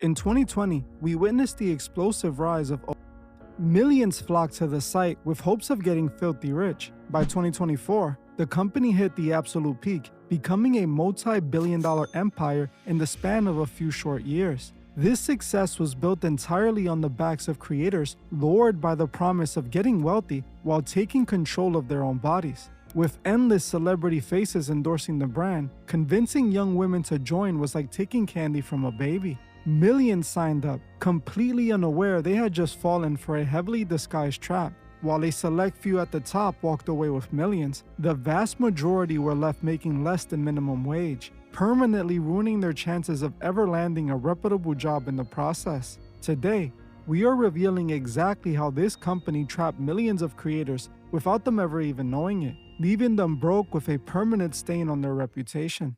In 2020, we witnessed the explosive rise of millions flocked to the site with hopes of getting filthy rich. By 2024, the company hit the absolute peak, becoming a multi-billion-dollar empire in the span of a few short years. This success was built entirely on the backs of creators lured by the promise of getting wealthy while taking control of their own bodies. With endless celebrity faces endorsing the brand, convincing young women to join was like taking candy from a baby. Millions signed up, completely unaware they had just fallen for a heavily disguised trap. While a select few at the top walked away with millions, the vast majority were left making less than minimum wage, permanently ruining their chances of ever landing a reputable job in the process. Today, we are revealing exactly how this company trapped millions of creators without them ever even knowing it, leaving them broke with a permanent stain on their reputation.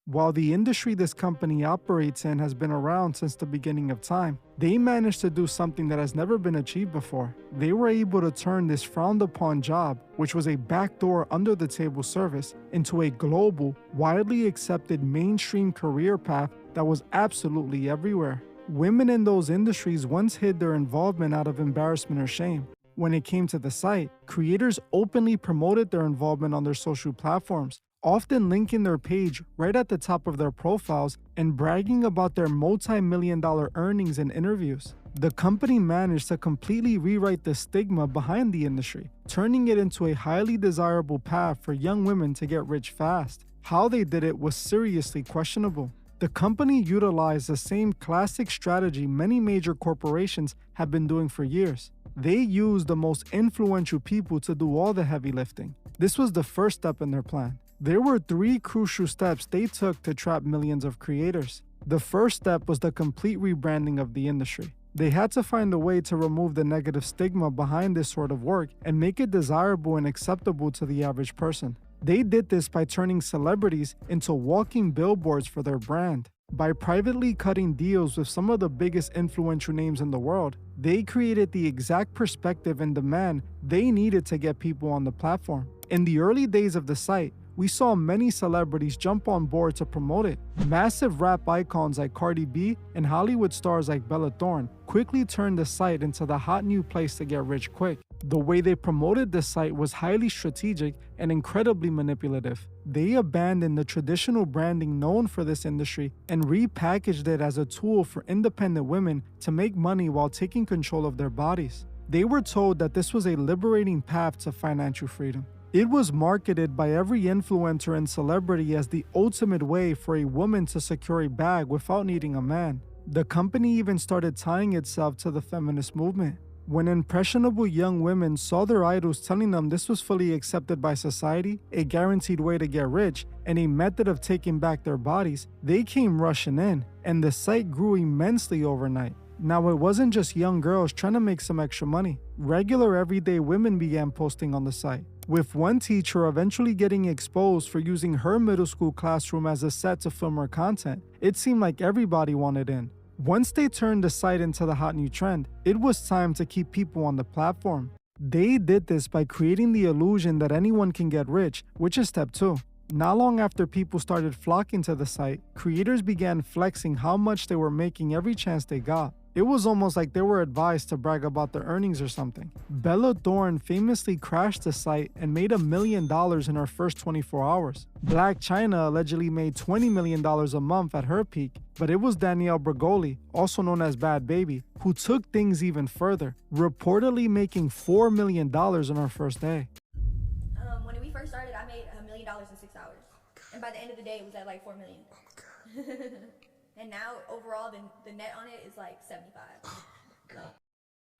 While the industry this company operates in has been around since the beginning of time, they managed to do something that has never been achieved before. They were able to turn this frowned-upon job, which was a backdoor under-the-table service, into a global, widely accepted mainstream career path that was absolutely everywhere. Women in those industries once hid their involvement out of embarrassment or shame. When it came to the site, creators openly promoted their involvement on their social platforms, often linking their page right at the top of their profiles and bragging about their multi-million-dollar earnings in interviews. The company managed to completely rewrite the stigma behind the industry, turning it into a highly desirable path for young women to get rich fast. How they did it was seriously questionable. The company utilized the same classic strategy many major corporations have been doing for years. They used the most influential people to do all the heavy lifting. This was the first step in their plan. There were 3 crucial steps they took to trap millions of creators. The first step was the complete rebranding of the industry. They had to find a way to remove the negative stigma behind this sort of work and make it desirable and acceptable to the average person. They did this by turning celebrities into walking billboards for their brand. By privately cutting deals with some of the biggest influential names in the world, they created the exact perspective and demand they needed to get people on the platform. In the early days of the site, we saw many celebrities jump on board to promote it. Massive rap icons like Cardi B and Hollywood stars like Bella Thorne quickly turned the site into the hot new place to get rich quick. The way they promoted the site was highly strategic and incredibly manipulative. They abandoned the traditional branding known for this industry and repackaged it as a tool for independent women to make money while taking control of their bodies. They were told that this was a liberating path to financial freedom. It was marketed by every influencer and celebrity as the ultimate way for a woman to secure a bag without needing a man. The company even started tying itself to the feminist movement. When impressionable young women saw their idols telling them this was fully accepted by society, a guaranteed way to get rich, and a method of taking back their bodies, they came rushing in, and the site grew immensely overnight. Now, it wasn't just young girls trying to make some extra money. Regular everyday women began posting on the site, with one teacher eventually getting exposed for using her middle school classroom as a set to film her content. It seemed like everybody wanted in. Once they turned the site into the hot new trend, it was time to keep people on the platform. They did this by creating the illusion that anyone can get rich, which is step 2. Not long after people started flocking to the site, creators began flexing how much they were making every chance they got. It was almost like they were advised to brag about their earnings or something. Bella Thorne famously crashed the site and made $1 million in her first 24 hours. Blac Chyna allegedly made $20 million a month at her peak, but it was Danielle Bregoli, also known as Bad Baby, who took things even further, reportedly making $4 million in her first day. When we first started, I made $1 million in 6 hours. And by the end of the day, it was at like $4 million. Oh my God. And now, overall, the net on it is like 75.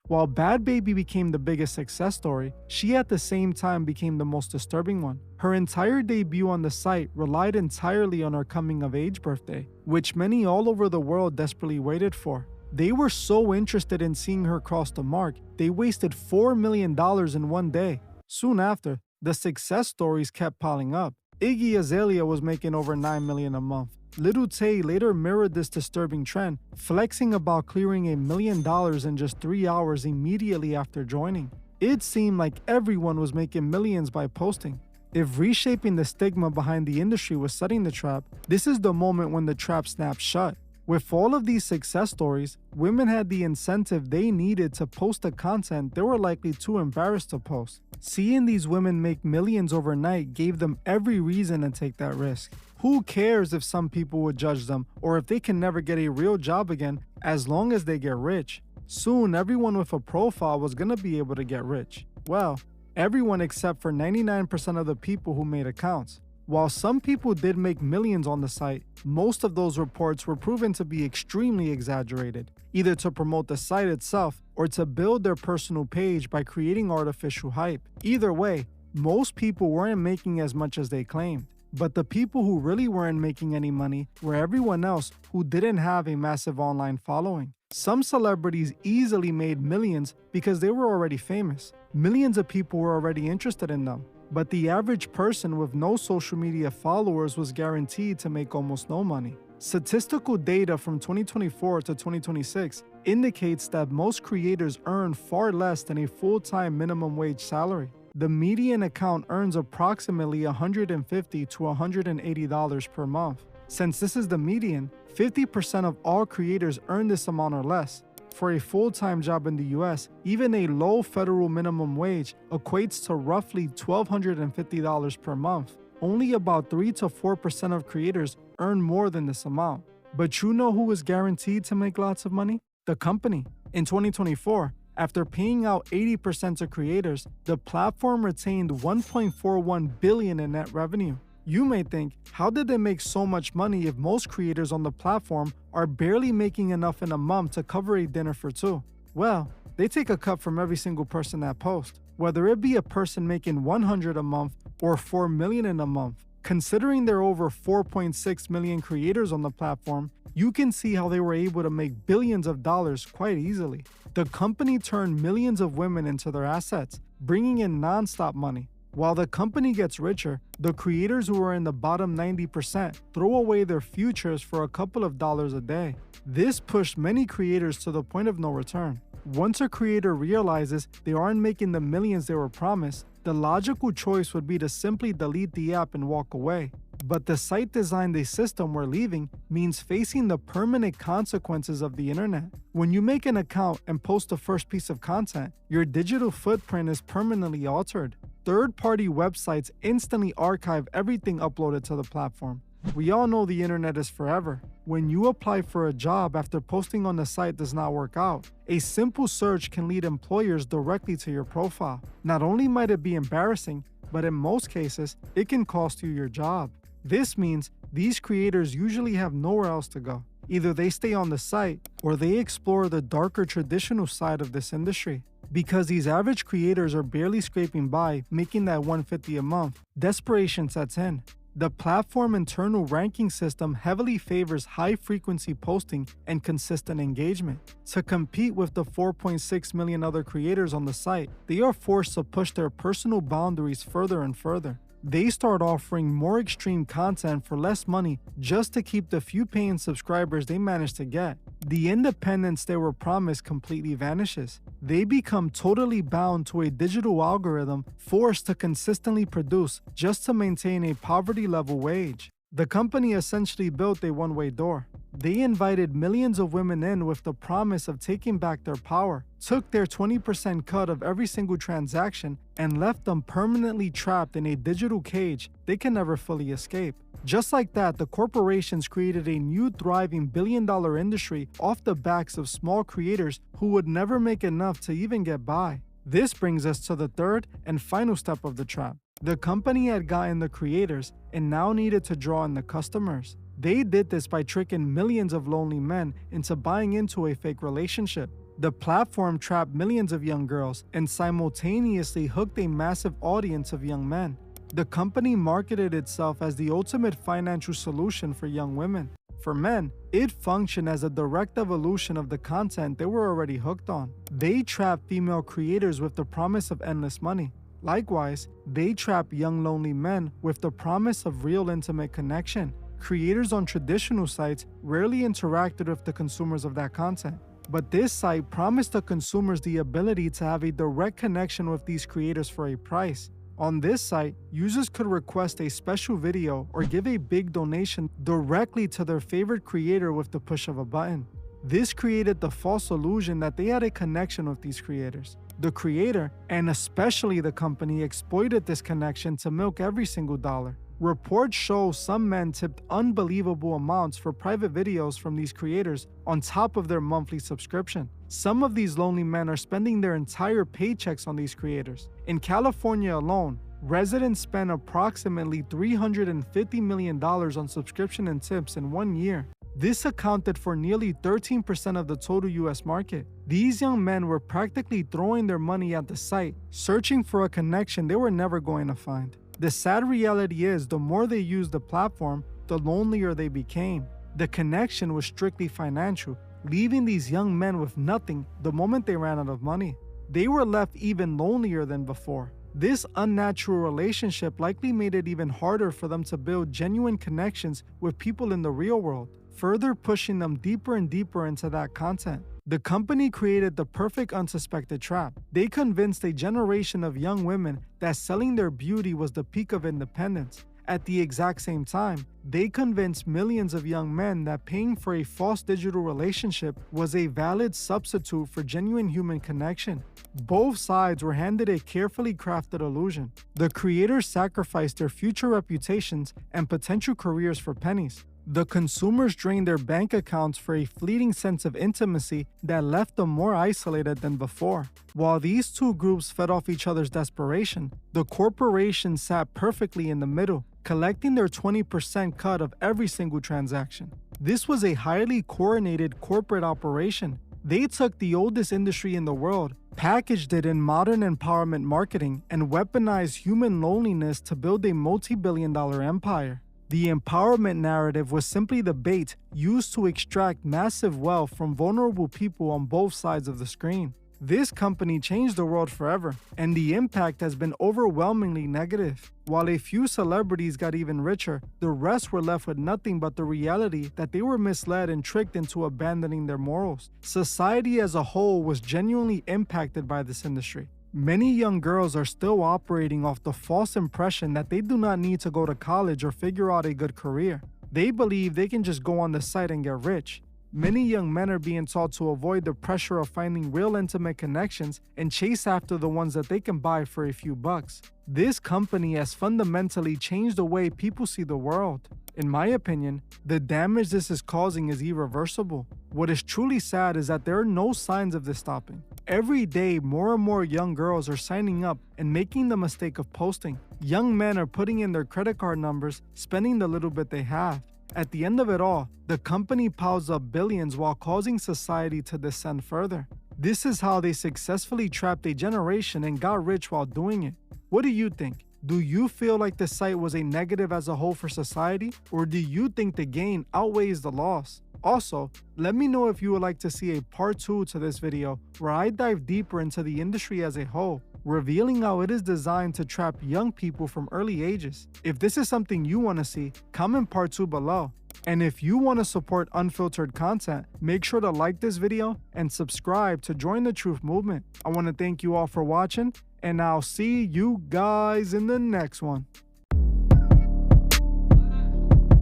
While Bad Baby became the biggest success story, she at the same time became the most disturbing one. Her entire debut on the site relied entirely on her coming-of-age birthday, which many all over the world desperately waited for. They were so interested in seeing her cross the mark, they wasted $4 million in one day. Soon after, the success stories kept piling up. Iggy Azalea was making over $9 million a month. Lil Tay later mirrored this disturbing trend, flexing about clearing $1 million in just 3 hours immediately after joining. It seemed like everyone was making millions by posting. If reshaping the stigma behind the industry was setting the trap, this is the moment when the trap snapped shut. With all of these success stories, women had the incentive they needed to post the content they were likely too embarrassed to post. Seeing these women make millions overnight gave them every reason to take that risk. Who cares if some people would judge them or if they can never get a real job again as long as they get rich? Soon, everyone with a profile was going to be able to get rich. Well, everyone except for 99% of the people who made accounts. While some people did make millions on the site, most of those reports were proven to be extremely exaggerated, either to promote the site itself or to build their personal page by creating artificial hype. Either way, most people weren't making as much as they claimed. But the people who really weren't making any money were everyone else who didn't have a massive online following. Some celebrities easily made millions because they were already famous. Millions of people were already interested in them. But the average person with no social media followers was guaranteed to make almost no money. Statistical data from 2024 to 2026 indicates that most creators earn far less than a full-time minimum wage salary. The median account earns approximately $150 to $180 per month. Since this is the median, 50% of all creators earn this amount or less. For a full-time job in the US, even a low federal minimum wage equates to roughly $1,250 per month. Only about 3 to 4% of creators earn more than this amount. But you know who is guaranteed to make lots of money? The company. In 2024, after paying out 80% to creators, the platform retained $1.41 billion in net revenue. You may think, how did they make so much money if most creators on the platform are barely making enough in a month to cover a dinner for two? Well, they take a cut from every single person that posts, whether it be a person making $100 a month or $4 million in a month. Considering there are over 4.6 million creators on the platform, you can see how they were able to make billions of dollars quite easily. The company turned millions of women into their assets, bringing in non-stop money. While the company gets richer, the creators who are in the bottom 90% throw away their futures for a couple of dollars a day. This pushed many creators to the point of no return. Once a creator realizes they aren't making the millions they were promised, the logical choice would be to simply delete the app and walk away. But the site designed a system where leaving means facing the permanent consequences of the internet. When you make an account and post the first piece of content, your digital footprint is permanently altered. Third-party websites instantly archive everything uploaded to the platform. We all know the internet is forever. When you apply for a job after posting on the site does not work out, a simple search can lead employers directly to your profile. Not only might it be embarrassing, but in most cases, it can cost you your job. This means these creators usually have nowhere else to go. Either they stay on the site or they explore the darker traditional side of this industry. Because these average creators are barely scraping by, making that $150 a month, desperation sets in. The platform internal ranking system heavily favors high-frequency posting and consistent engagement. To compete with the 4.6 million other creators on the site, they are forced to push their personal boundaries further and further. They start offering more extreme content for less money just to keep the few paying subscribers they manage to get. The independence they were promised completely vanishes. They become totally bound to a digital algorithm forced to consistently produce just to maintain a poverty-level wage. The company essentially built a one-way door. They invited millions of women in with the promise of taking back their power, took their 20% cut of every single transaction, and left them permanently trapped in a digital cage they can never fully escape. Just like that, the corporations created a new thriving billion-dollar industry off the backs of small creators who would never make enough to even get by. This brings us to the third and final step of the trap. The company had gotten the creators and now needed to draw in the customers. They did this by tricking millions of lonely men into buying into a fake relationship. The platform trapped millions of young girls and simultaneously hooked a massive audience of young men. The company marketed itself as the ultimate financial solution for young women. For men, it functioned as a direct evolution of the content they were already hooked on. They trapped female creators with the promise of endless money. Likewise, they trap young lonely men with the promise of real intimate connection. Creators on traditional sites rarely interacted with the consumers of that content. But this site promised the consumers the ability to have a direct connection with these creators for a price. On this site, users could request a special video or give a big donation directly to their favorite creator with the push of a button. This created the false illusion that they had a connection with these creators. The creator, and especially the company, exploited this connection to milk every single dollar. Reports show some men tipped unbelievable amounts for private videos from these creators on top of their monthly subscription. Some of these lonely men are spending their entire paychecks on these creators. In California alone, residents spend approximately $350 million on subscription and tips in 1 year. This accounted for nearly 13% of the total US market. These young men were practically throwing their money at the site, searching for a connection they were never going to find. The sad reality is, the more they used the platform, the lonelier they became. The connection was strictly financial, leaving these young men with nothing the moment they ran out of money. They were left even lonelier than before. This unnatural relationship likely made it even harder for them to build genuine connections with people in the real world, further pushing them deeper and deeper into that content. The company created the perfect unsuspected trap. They convinced a generation of young women that selling their beauty was the peak of independence. At the exact same time, they convinced millions of young men that paying for a false digital relationship was a valid substitute for genuine human connection. Both sides were handed a carefully crafted illusion. The creators sacrificed their future reputations and potential careers for pennies. The consumers drained their bank accounts for a fleeting sense of intimacy that left them more isolated than before. While these two groups fed off each other's desperation, the corporations sat perfectly in the middle, collecting their 20% cut of every single transaction. This was a highly coordinated corporate operation. They took the oldest industry in the world, packaged it in modern empowerment marketing, and weaponized human loneliness to build a multi-billion-dollar empire. The empowerment narrative was simply the bait used to extract massive wealth from vulnerable people on both sides of the screen. This company changed the world forever, and the impact has been overwhelmingly negative. While a few celebrities got even richer, the rest were left with nothing but the reality that they were misled and tricked into abandoning their morals. Society as a whole was genuinely impacted by this industry. Many young girls are still operating off the false impression that they do not need to go to college or figure out a good career. They believe they can just go on the site and get rich. Many young men are being taught to avoid the pressure of finding real intimate connections and chase after the ones that they can buy for a few bucks. This company has fundamentally changed the way people see the world. In my opinion, the damage this is causing is irreversible. What is truly sad is that there are no signs of this stopping. Every day, more and more young girls are signing up and making the mistake of posting. Young men are putting in their credit card numbers, spending the little bit they have. At the end of it all, the company piles up billions while causing society to descend further. This is how they successfully trapped a generation and got rich while doing it. What do you think? Do you feel like the site was a negative as a whole for society, or do you think the gain outweighs the loss? Also, let me know if you would like to see a part 2 to this video where I dive deeper into the industry as a whole, revealing how it is designed to trap young people from early ages. If this is something you want to see, comment part 2 below. And if you want to support unfiltered content, make sure to like this video and subscribe to join the truth movement. I want to thank you all for watching, and I'll see you guys in the next one.